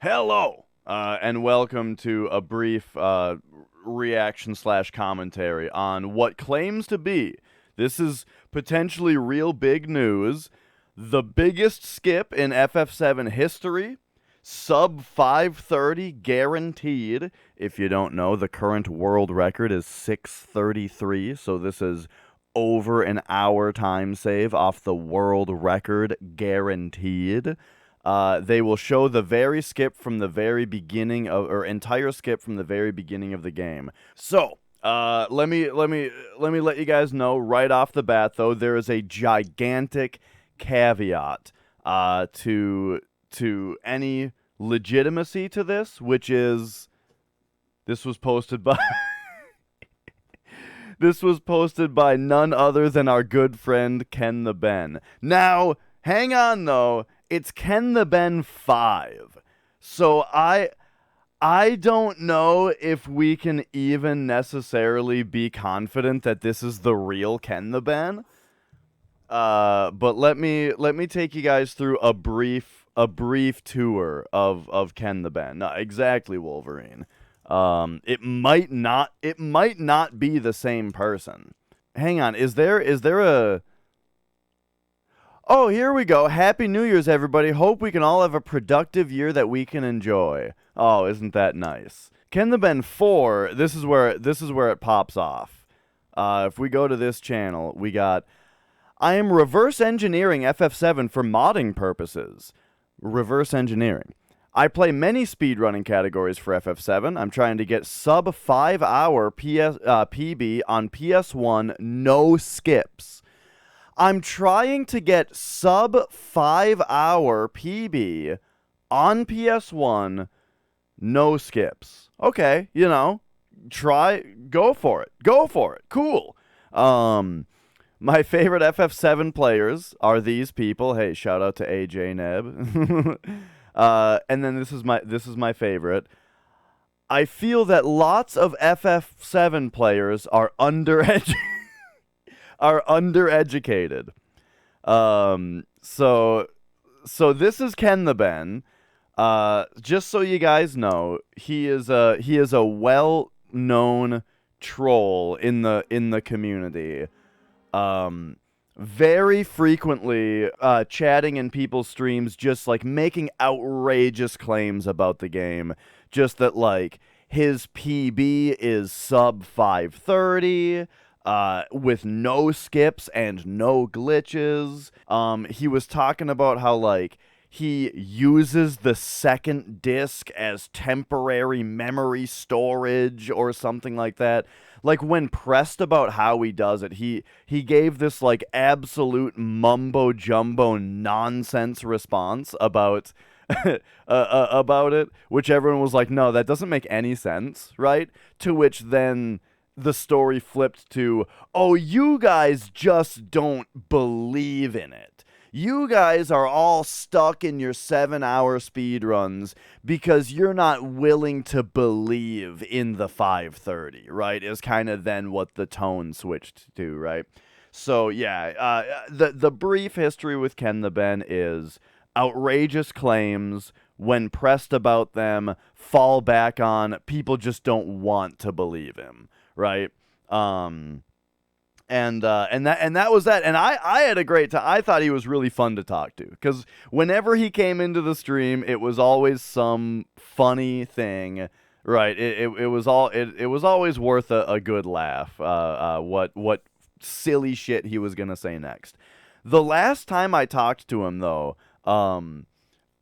Hello, and welcome to a brief reaction/commentary on what claims to be, this is potentially real big news, the biggest skip in FF7 history, sub 530 guaranteed. If you don't know, the current world record is 633, so this is over an hour time save off the world record guaranteed. They will show the very skip from the very beginning of, or entire skip from the very beginning of the game. So, let me let you guys know right off the bat, though, there is a gigantic caveat to any legitimacy to this, which is this was posted by this was posted by none other than our good friend Ken the Ben. Now, hang on though. It's Ken the Ben 5. So I don't know if we can even necessarily be confident that this is the real Ken the Ben. But let me take you guys through a brief tour of Ken the Ben. Not exactly Wolverine. It might not be the same person. Hang on, is there a Oh, here we go. Happy New Year's, everybody. Hope we can all have a productive year that we can enjoy. Oh, isn't that nice? Ken the Ben 4, this is where it pops off. If we go to this channel, we got, I am reverse engineering FF7 for modding purposes. Reverse engineering. I play many speedrunning categories for FF7. I'm trying to get sub 5 hour PB on PS1, no skips. I'm trying to get sub 5 hour PB on PS1, no skips. Okay, go for it. Cool. My favorite FF7 players are these people. Hey, shout out to AJ Neb. And then this is my favorite. I feel that lots of FF7 players are undereducated. So this is Ken the Ben. Just so you guys know, he is a well-known troll in the community. Very frequently chatting in people's streams, just like making outrageous claims about the game. Just that like his PB is sub 530. With no skips and no glitches. He was talking about how, like, he uses the second disc as temporary memory storage or something like that. Like, when pressed about how he does it, he gave this, like, absolute mumbo-jumbo nonsense response about about it, which everyone was like, no, that doesn't make any sense, right? To which then the story flipped to, oh, you guys just don't believe in it. You guys are all stuck in your 7-hour speedruns because you're not willing to believe in the 530, right? Is kind of then what the tone switched to, right? So, yeah, the brief history with Ken the Ben is outrageous claims, when pressed about them, fall back on people just don't want to believe him. Right, and that was that, and I had a great time. I thought he was really fun to talk to because whenever he came into the stream, it was always some funny thing, right? It was always worth a good laugh. What silly shit he was gonna say next. The last time I talked to him, though,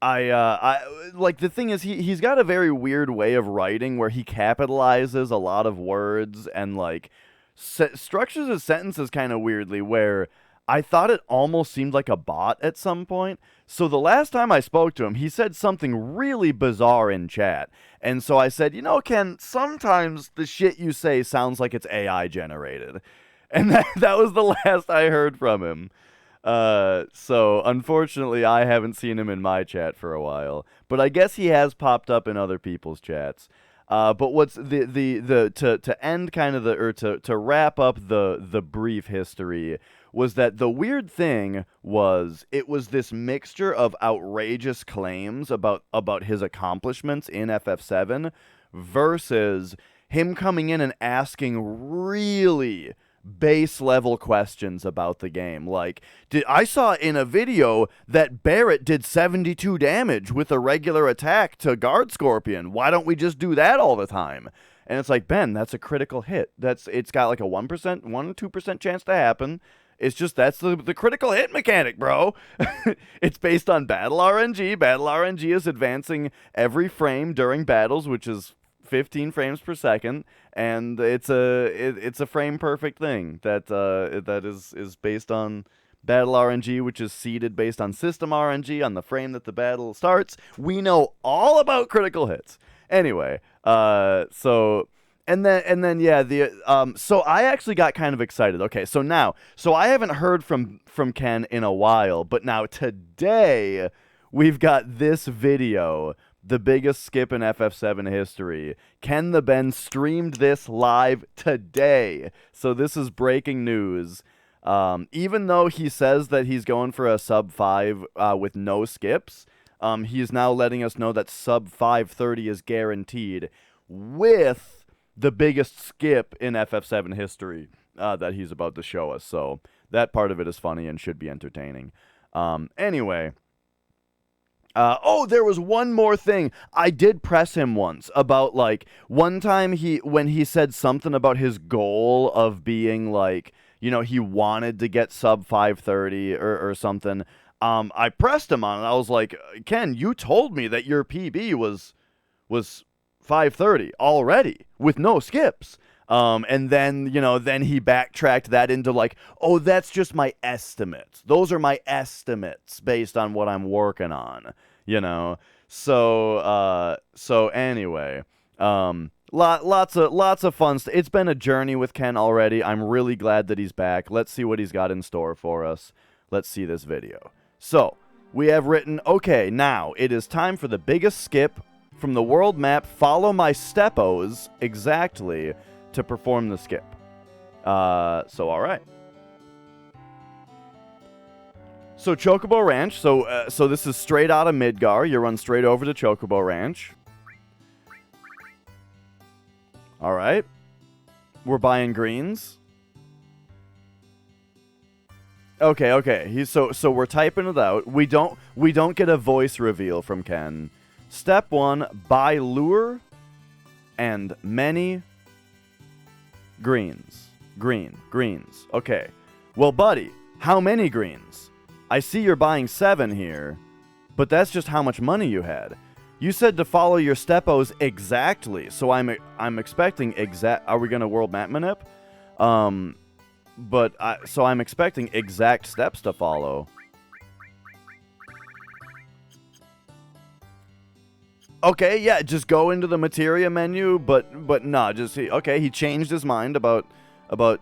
I like, the thing is, he's got a very weird way of writing where he capitalizes a lot of words and like structures his sentences kind of weirdly, where I thought it almost seemed like a bot at some point. So the last time I spoke to him, he said something really bizarre in chat. And so I said, Ken, sometimes the shit you say sounds like it's AI generated. And that was the last I heard from him. So unfortunately, I haven't seen him in my chat for a while, but I guess he has popped up in other people's chats. But what's to end kind of to wrap up the brief history, was that the weird thing was it was this mixture of outrageous claims about his accomplishments in FF7 versus him coming in and asking really base level questions about the game. Like, I saw in a video that Barrett did 72 damage with a regular attack to Guard Scorpion. Why don't we just do that all the time? And it's like, Ben, that's a critical hit. It's got like a 1%, 2% chance to happen. It's just that's the critical hit mechanic, bro. It's based on battle RNG. Battle RNG is advancing every frame during battles, which is 15 frames per second, and it's a frame perfect thing that is based on battle RNG, which is seeded based on system RNG on the frame that the battle starts. We know all about critical hits. Anyway, so I actually got kind of excited. Okay, so I haven't heard from Ken in a while, but now today we've got this video, the biggest skip in FF7 history. Ken the Ben streamed this live today, so this is breaking news. Even though he says that he's going for a sub 5 with no skips, he's now letting us know that sub 530 is guaranteed with the biggest skip in FF7 history that he's about to show us. So that part of it is funny and should be entertaining. Anyway. There was one more thing. I did press him once about, like, one time when he said something about his goal of being, like, you know, he wanted to get sub 530 or something. I pressed him on it. I was like, Ken, you told me that your PB was 530 already with no skips. And then, you know, then he backtracked that into like, oh, that's just my estimates. Those are my estimates based on what I'm working on, you know? So anyway, lots of fun stuff. It's been a journey with Ken already. I'm really glad that he's back. Let's see what he's got in store for us. Let's see this video. So we have written, okay, now it is time for the biggest skip from the world map. Follow my stepos exactly to perform the skip. So all right. So Chocobo Ranch. So this is straight out of Midgar. You run straight over to Chocobo Ranch. All right. We're buying greens. Okay. So we're typing it out. We don't get a voice reveal from Ken. Step 1, buy lure and many greens. Greens. Okay. Well, buddy, how many greens? I see you're buying 7 here, but that's just how much money you had. You said to follow your stepos exactly, so I'm expecting exact. Are we gonna world map manip? So I'm expecting exact steps to follow. Okay, yeah, just go into the materia menu, but no, just okay. He changed his mind about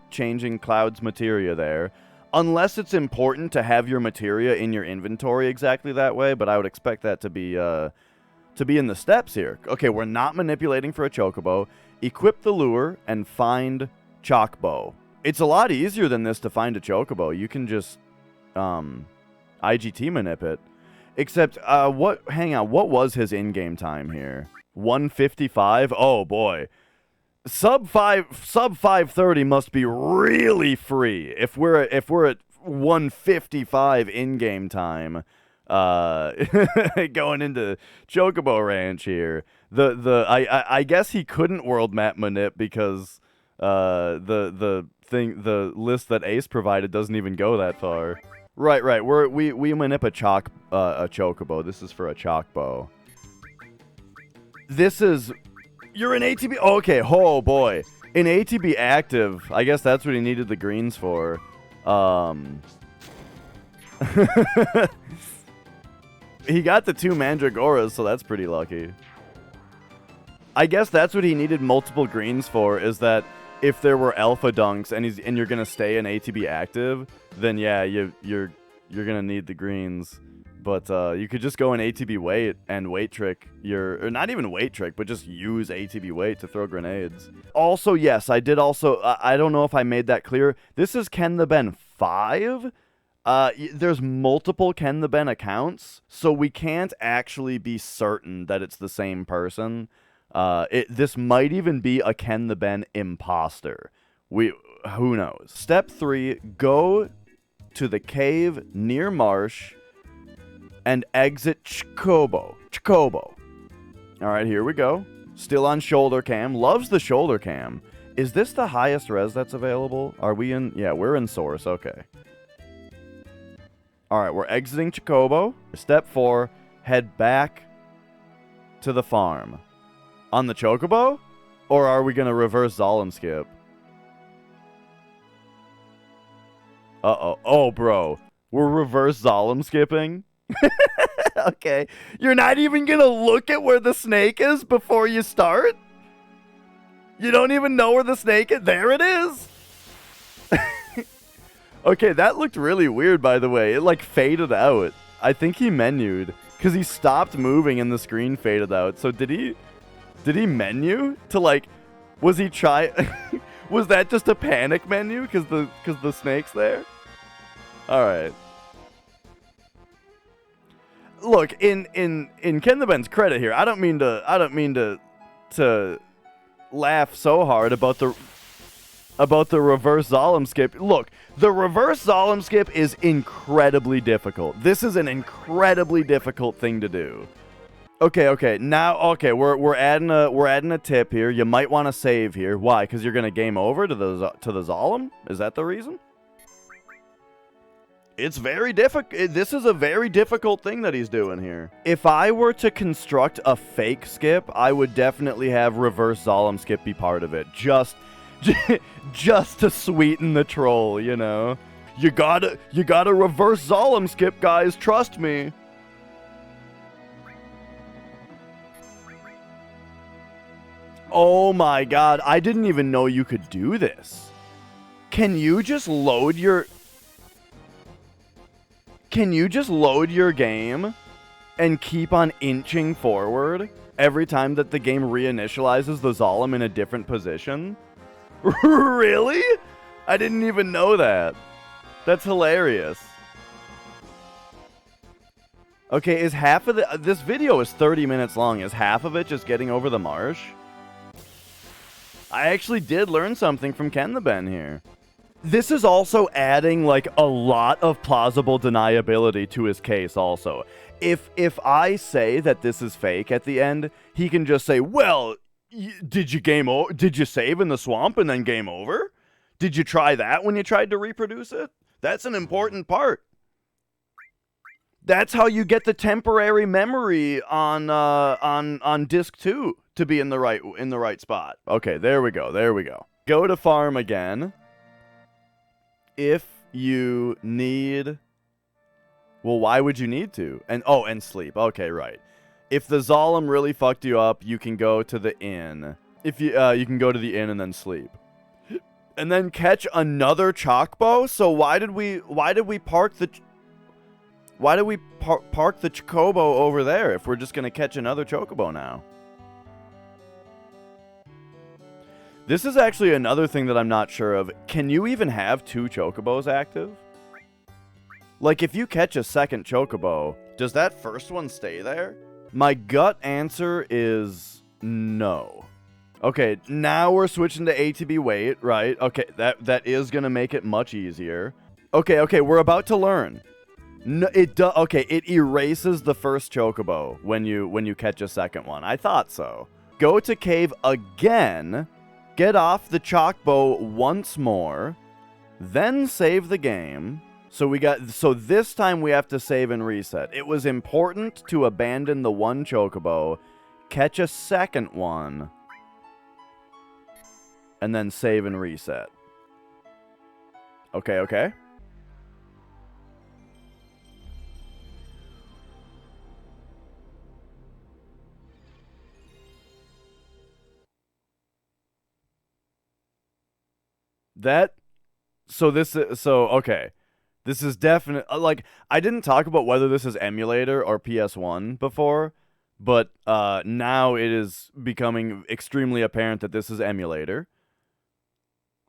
changing Cloud's materia there, unless it's important to have your materia in your inventory exactly that way. But I would expect that to be in the steps here. Okay, we're not manipulating for a chocobo. Equip the lure and find Chocobo. It's a lot easier than this to find a chocobo. You can just IGT manip it. Except, hang on, what was his in-game time here? 155? Oh, boy. Sub 530 must be really free. If we're at 155 in-game time, going into Chocobo Ranch here. I guess he couldn't world map manip because the list that Ace provided doesn't even go that far. Right. We manip a chocobo. This is for a chocobo. This is... You're an ATB... Oh, okay, oh boy. In ATB active, I guess that's what he needed the greens for. He got the 2 Mandragoras, so that's pretty lucky. I guess that's what he needed multiple greens for, is that if there were alpha dunks and you're gonna stay in ATB active, then yeah, you're gonna need the greens. But you could just go in ATB wait and wait trick or not even wait trick, but just use ATB wait to throw grenades. Also, yes, I did also, I don't know if I made that clear. This is Ken the Ben FF5, there's multiple Ken the Ben accounts, so we can't actually be certain that it's the same person. This might even be a Ken the Ben imposter. Who knows? Step 3, go to the cave near Marsh and exit Chocobo. Alright, here we go. Still on shoulder cam. Loves the shoulder cam. Is this the highest res that's available? Are we in? Yeah, we're in source. Okay. Alright, we're exiting Chocobo. Step 4, head back to the farm. On the Chocobo? Or are we going to reverse Zalem skip? Uh-oh. Oh, bro. We're reverse Zalem skipping? Okay. You're not even going to look at where the snake is before you start? You don't even know where the snake is? There it is! Okay, that looked really weird, by the way. It, like, faded out. I think he menued. Because he stopped moving and the screen faded out. So did he menu to, like... Was he was that just a panic menu? Because the snake's there? Alright. Look, in Ken the Ben's credit here, I don't mean to laugh so hard about the reverse Zalem skip. Look, the reverse Zalem skip is incredibly difficult. This is an incredibly difficult thing to do. Okay. Now, okay, we're adding a tip here. You might want to save here. Why? Because you're gonna game over to the Zalem? Is that the reason? It's very difficult. This is a very difficult thing that he's doing here. If I were to construct a fake skip, I would definitely have reverse Zalem skip be part of it. Just to sweeten the troll, you know. You gotta reverse Zalem skip, guys. Trust me. Oh my god, I didn't even know you could do this. Can you just load your game and keep on inching forward every time that the game reinitializes the Zalem in a different position? Really? I didn't even know that. That's hilarious. Okay, is half of this video is 30 minutes long. Is half of it just getting over the marsh? I actually did learn something from Ken the Ben here. This is also adding, like, a lot of plausible deniability to his case also. If I say that this is fake at the end, he can just say, well, did you save in the swamp and then game over? Did you try that when you tried to reproduce it? That's an important part. That's how you get the temporary memory on disc 2 to be in the right spot. Okay, there we go. Go to farm again. If you need... Well, why would you need to? And sleep. Okay, right. If the Zalem really fucked you up, you can go to the inn. If you can go to the inn and then sleep. And then catch another Chocobo? So why did we park the Chocobo over there if we're just going to catch another Chocobo now? This is actually another thing that I'm not sure of. Can you even have 2 Chocobos active? Like, if you catch a second Chocobo, does that first one stay there? My gut answer is no. Okay, now we're switching to ATB wait, right? Okay, that is going to make it much easier. Okay, we're about to learn. No, it erases the first Chocobo when you catch a second one. I thought so. Go to cave again. Get off the Chocobo once more, then save the game. So this time we have to save and reset. It was important to abandon the one Chocobo, catch a second one, and then save and reset. Okay. Okay. This is definite. Like, I didn't talk about whether this is emulator or PS1 before, but now it is becoming extremely apparent that this is emulator.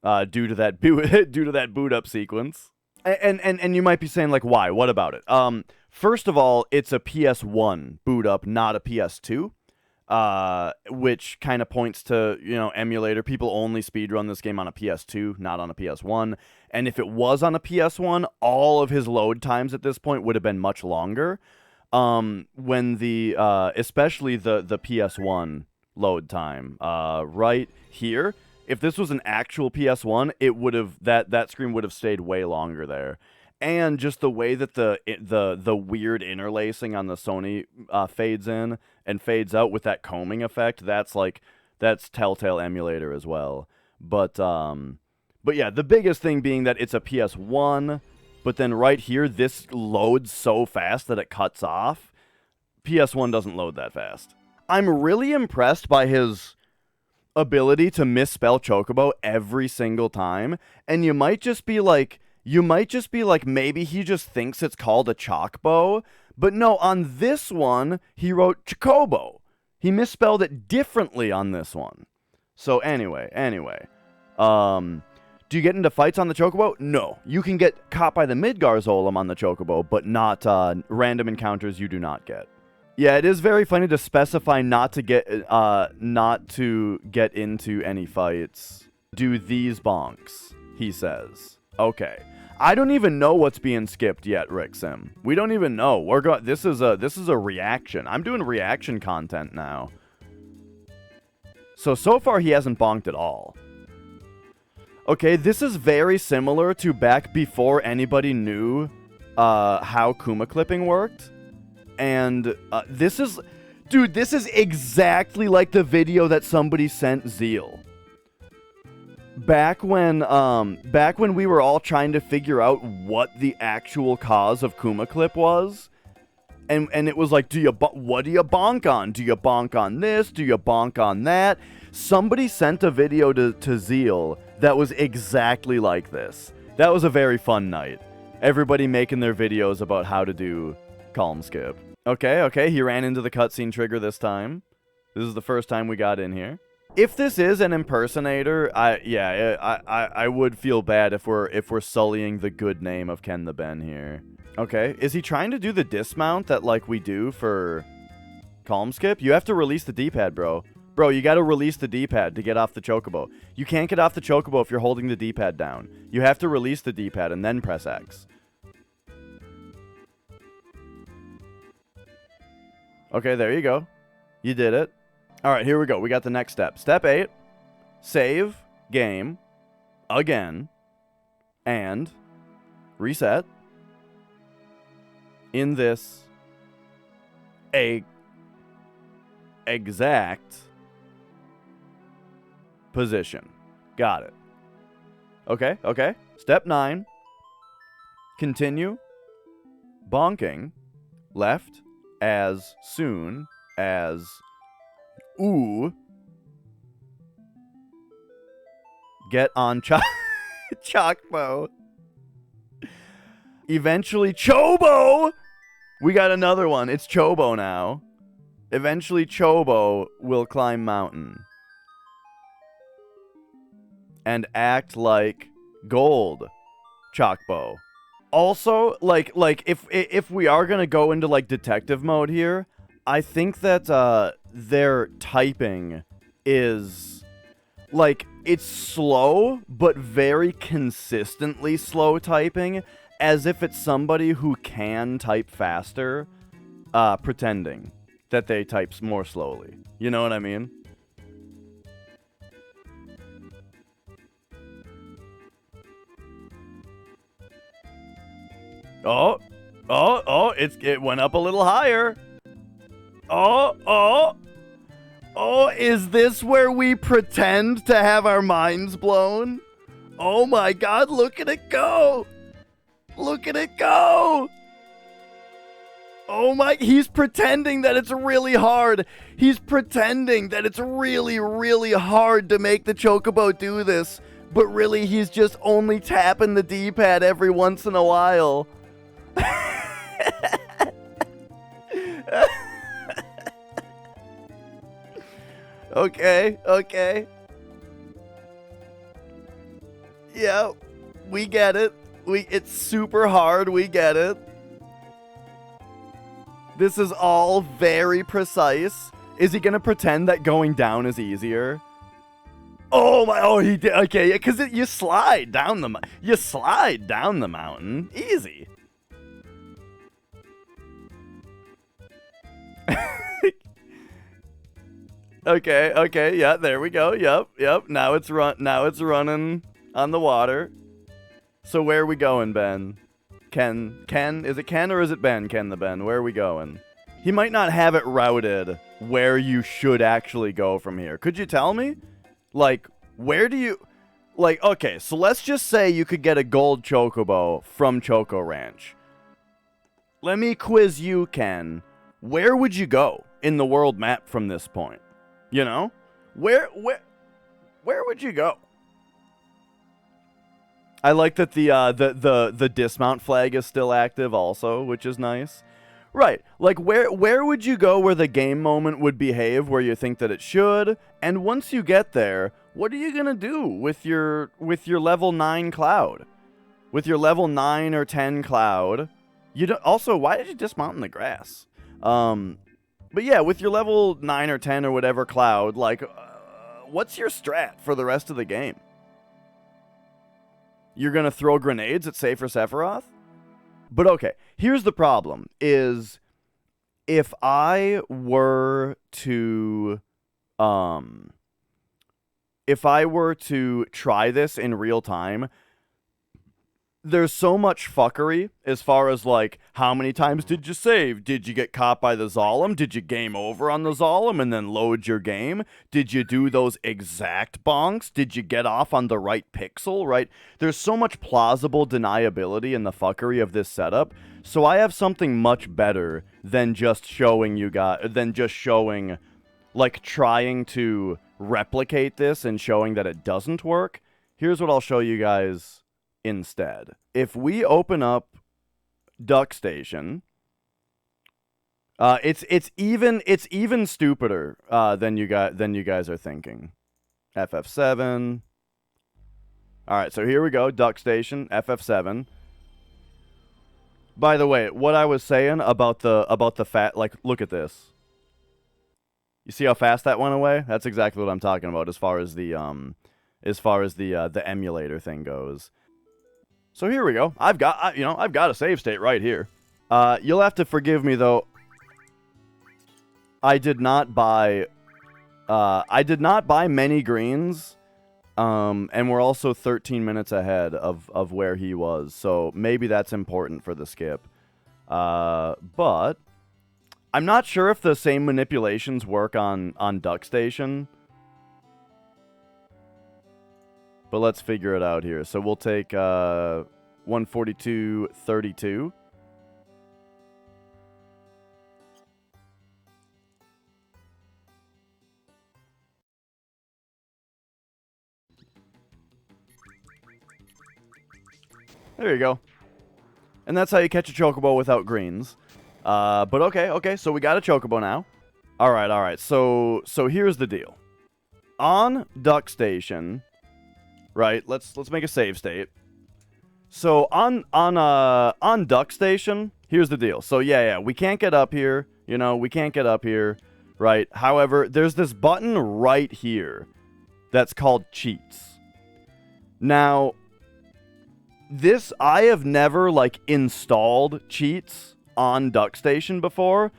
Due to that boot up sequence. And you might be saying, like, why? What about it? First of all, it's a PS1 boot up, not a PS2. Which kind of points to, emulator. People only speedrun this game on a PS2, not on a PS1. And if it was on a PS1, all of his load times at this point would have been much longer. When especially the PS1 load time, right here, if this was an actual PS1, it would have, that screen would have stayed way longer there. And just the way that the weird interlacing on the Sony fades in and fades out with that combing effect, that's Telltale emulator as well. But yeah, the biggest thing being that it's a PS1, but then right here, this loads so fast that it cuts off. PS1 doesn't load that fast. I'm really impressed by his ability to misspell Chocobo every single time, and you might just be like, maybe he just thinks it's called a Chocobo, but no, on this one, he wrote Chocobo. He misspelled it differently on this one. So anyway, do you get into fights on the Chocobo? No. You can get caught by the Midgarzolem on the Chocobo, but not random encounters you do not get. Yeah, it is very funny to specify not to get into any fights. Do these bonks, he says. Okay. I don't even know what's being skipped yet, Rick Sim. We don't even know. This is a reaction. I'm doing reaction content now. So far he hasn't bonked at all. Okay, this is very similar to back before anybody knew how Kuma clipping worked. And this is exactly like the video that somebody sent Zeal. Back when we were all trying to figure out what the actual cause of Kuma clip was, and it was like, what do you bonk on? Do you bonk on this? Do you bonk on that? Somebody sent a video to Zeal that was exactly like this. That was a very fun night. Everybody making their videos about how to do calm skip. Okay, he ran into the cutscene trigger this time. This is the first time we got in here. If this is an impersonator, I would feel bad if we're sullying the good name of Ken the Ben here. Okay, is he trying to do the dismount that like we do for calm skip? You have to release the D-pad, bro. Bro, you gotta release the D-pad to get off the Chocobo. You can't get off the Chocobo if you're holding the D-pad down. You have to release the D-pad and then press X. Okay, there you go. You did it. Alright, here we go. We got the next step. Step 8. Save game again and reset in this exact position. Got it. Okay. Step 9. Continue bonking left as soon as get on Chocobo. Eventually Chobo! We got another one. It's Chobo now. Eventually Chobo will climb mountain and act like gold Chocobo. Also, like if we are gonna go into like detective mode here, I think that their typing is like, it's slow but very consistently slow typing, as if it's somebody who can type faster, pretending that they type more slowly. You know what I mean? Oh, it went up a little higher. Oh, is this where we pretend to have our minds blown? Oh my god, look at it go! Look at it go! Oh my, he's pretending that it's really hard. He's pretending that it's really, really hard to make the Chocobo do this. But really, he's just only tapping the D-pad every once in a while. Okay. Yeah, we get it. It's super hard, we get it. This is all very precise. Is he gonna pretend that going down is easier? Oh my, oh he did, okay, yeah, cause you slide down the mountain, easy. Okay, yeah, there we go, yep, now it's running on the water. So where are we going, Ben? Ken, is it Ken or is it Ben? Ken the Ben, where are we going? He might not have it routed where you should actually go from here. Could you tell me? Like, where do you... Like, okay, so let's just say you could get a gold chocobo from Choco Ranch. Let me quiz you, Ken. Where would you go in the world map from this point? You know? Where would you go? I like that the dismount flag is still active also, which is nice. Right, like where would you go where the game moment would behave where you think that it should? And once you get there, what are you gonna do with your level 9 cloud? With your level 9 or 10 cloud? You don't, also, why did you dismount in the grass? But yeah, with your level 9 or 10 or whatever cloud, like, what's your strat for the rest of the game? You're gonna throw grenades at Safer Sephiroth? But okay, here's the problem, is if I were to try this in real time, there's so much fuckery as far as, like, how many times did you save? Did you get caught by the Zolom? Did you game over on the Zolom and then load your game? Did you do those exact bonks? Did you get off on the right pixel, right? There's so much plausible deniability in the fuckery of this setup, so I have something much better than just showing like, trying to replicate this and showing that it doesn't work. Here's what I'll show you guys instead. If we open up Duck Station, it's even stupider than you guys are thinking. FF7. All right, so here we go. Duck Station, FF7. By the way, what I was saying about the fat, like, look at this. You see how fast that went away? That's exactly what I'm talking about as far as the emulator thing goes. So here we go. I've got a save state right here. You'll have to forgive me though. I did not buy many greens. And we're also 13 minutes ahead of where he was. So maybe that's important for the skip. But I'm not sure if the same manipulations work on Duck Station. But let's figure it out here. So we'll take 142.32. There you go. And that's how you catch a chocobo without greens. But okay, so we got a chocobo now. Alright, so here's the deal. On Duck Station, right, let's make a save state. So on Duck Station, here's the deal. So yeah, we can't get up here, right? However, there's this button right here that's called cheats. Now, I have never, like, installed cheats on Duck Station before.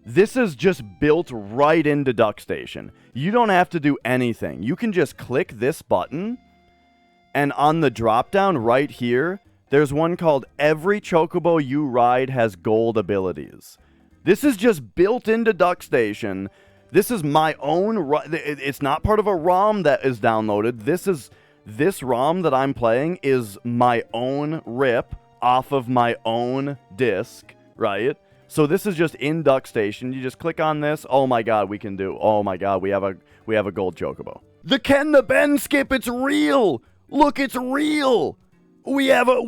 This is just built right into Duck Station. You don't have to do anything. You can just click this button, and on the drop-down right here, there's one called Every Chocobo You Ride Has Gold Abilities. This is just built into Duck Station. This is my own... It's not part of a ROM that is downloaded. This ROM that I'm playing is my own rip off of my own disc, right? So this is just in Duck Station. You just click on this. Oh my god, we have a gold chocobo. The Ken the Ben skip, it's real. Look, it's real. We have a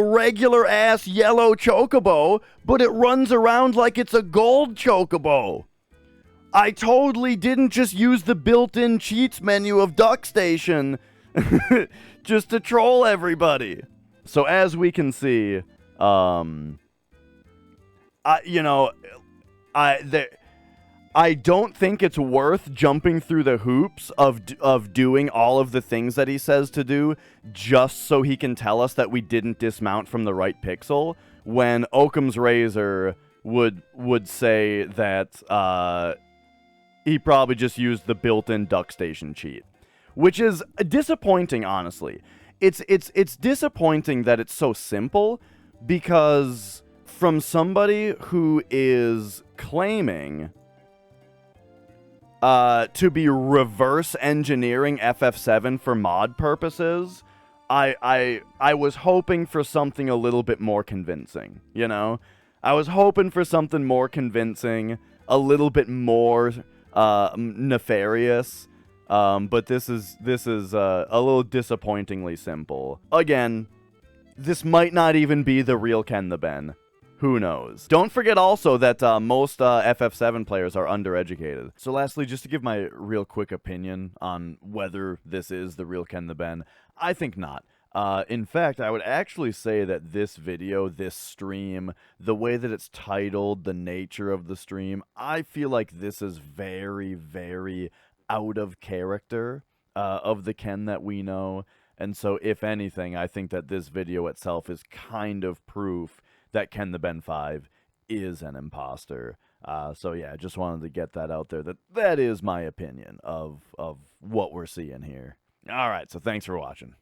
regular ass yellow chocobo, but it runs around like it's a gold chocobo. I totally didn't just use the built-in cheats menu of Duck Station just to troll everybody. So as we can see, you know, I don't think it's worth jumping through the hoops of doing all of the things that he says to do just so he can tell us that we didn't dismount from the right pixel, when Occam's razor would say that he probably just used the built-in duck station cheat, which is disappointing, honestly. It's disappointing that it's so simple, because from somebody who is claiming to be reverse engineering FF7 for mod purposes, I was hoping for something a little bit more convincing, you know? I was hoping for something more convincing, a little bit more nefarious, but this is a little disappointingly simple. Again, this might not even be the real Ken the Ben. Who knows? Don't forget also that most FF7 players are undereducated. So lastly, just to give my real quick opinion on whether this is the real Ken the Ben, I think not. In fact, I would actually say that this video, this stream, the way that it's titled, the nature of the stream, I feel like this is very, very out of character of the Ken that we know. And so, if anything, I think that this video itself is kind of proof that Ken the Ben 5 is an imposter. So yeah, just wanted to get that out there. That is my opinion of what we're seeing here. All right, so thanks for watching.